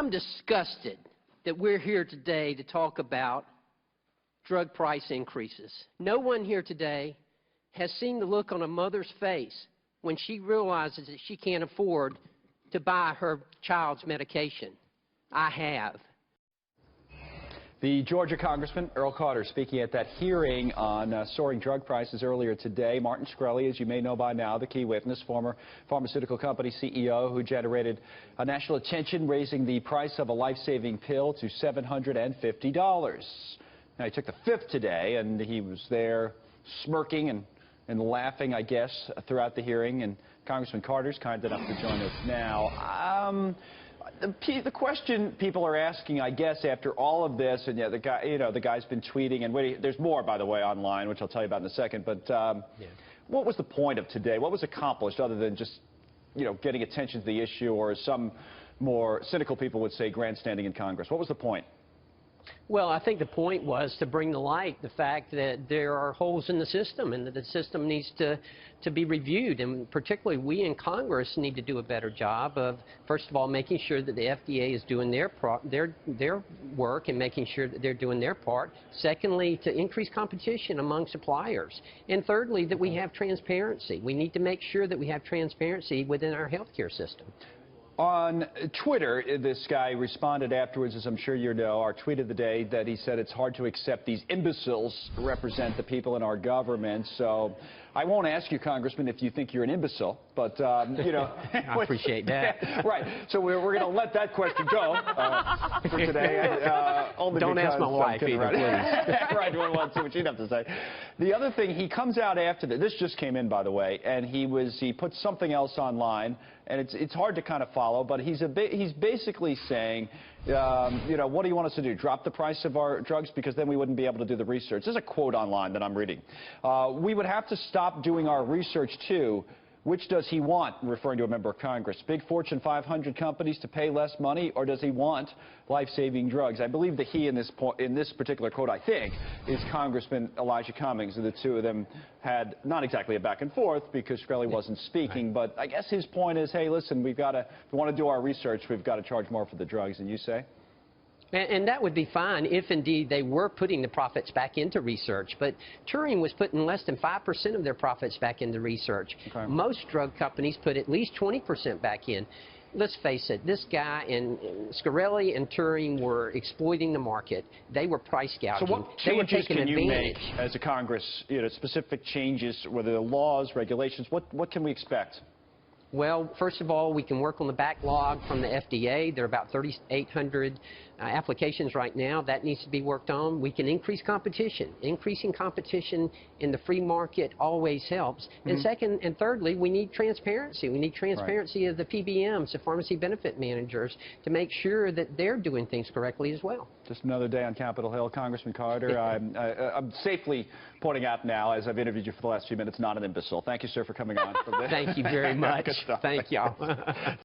I'm disgusted that we're here today to talk about drug price increases. No one here today has seen the look on a mother's face when she realizes that she can't afford to buy her child's medication. I have. The Georgia Congressman Earl Carter speaking at that hearing on soaring drug prices earlier today. Martin Shkreli, as you may know by now, the key witness, former pharmaceutical company CEO who generated national attention, raising the price of a life-saving pill to $750. Now, he took the fifth today, and he was there smirking and laughing, I guess, throughout the hearing. And Congressman Carter's kind enough to join us now. The question people are asking, I guess, after all of this, and yeah, the guy's been tweeting, and there's more, by the way, online, which I'll tell you about in a second. But what was the point of today? What was accomplished other than just, getting attention to the issue, or as some more cynical people would say, grandstanding in Congress? What was the point? Well, I think the point was to bring to light the fact that there are holes in the system and that the system needs to be reviewed. And particularly we in Congress need to do a better job of, first of all, making sure that the FDA is doing their work and making sure that they're doing their part. Secondly, to increase competition among suppliers. And thirdly, that we have transparency. We need to make sure that we have transparency within our healthcare system. On Twitter, this guy responded afterwards, as I'm sure you know, our tweet of the day, that he said it's hard to accept these imbeciles represent the people in our government. So I won't ask you, Congressman, if you think you're an imbecile, but, I appreciate that. Right. So we're going to let that question go for today. Don't ask my wife either, please. Right. We want to see what she'd have to say. The other thing, he comes out after this just came in, by the way, and he put something else online, and it's hard to kind of follow, but he's basically saying, what do you want us to do? Drop the price of our drugs because then we wouldn't be able to do the research. There's a quote online that I'm reading. We would have to stop doing our research too. Which does he want, referring to a member of Congress? Big Fortune 500 companies to pay less money, or does he want life-saving drugs? I believe that he, in this particular quote, I think, is Congressman Elijah Cummings, and the two of them had not exactly a back and forth because Shkreli wasn't speaking, but I guess his point is, hey, listen, if we want to do our research, we've got to charge more for the drugs, and you say? And that would be fine if, indeed, they were putting the profits back into research. But Turing was putting less than 5% of their profits back into research. Okay. Most drug companies put at least 20% back in. Let's face it, this guy and Shkreli and Turing were exploiting the market. They were price gouging. So what changes can you make as a Congress, specific changes, whether they're laws, regulations, what can we expect? Well, first of all, we can work on the backlog from the FDA. There are about 3,800 applications right now. That needs to be worked on. We can increase competition. Increasing competition in the free market always helps. And second and thirdly, we need transparency. We need transparency of the PBMs, the pharmacy benefit managers, to make sure that they're doing things correctly as well. Just another day on Capitol Hill. Congressman Carter, I'm safely pointing out now, as I've interviewed you for the last few minutes, not an imbecile. Thank you, sir, for coming on. Thank you very much. Thank y'all.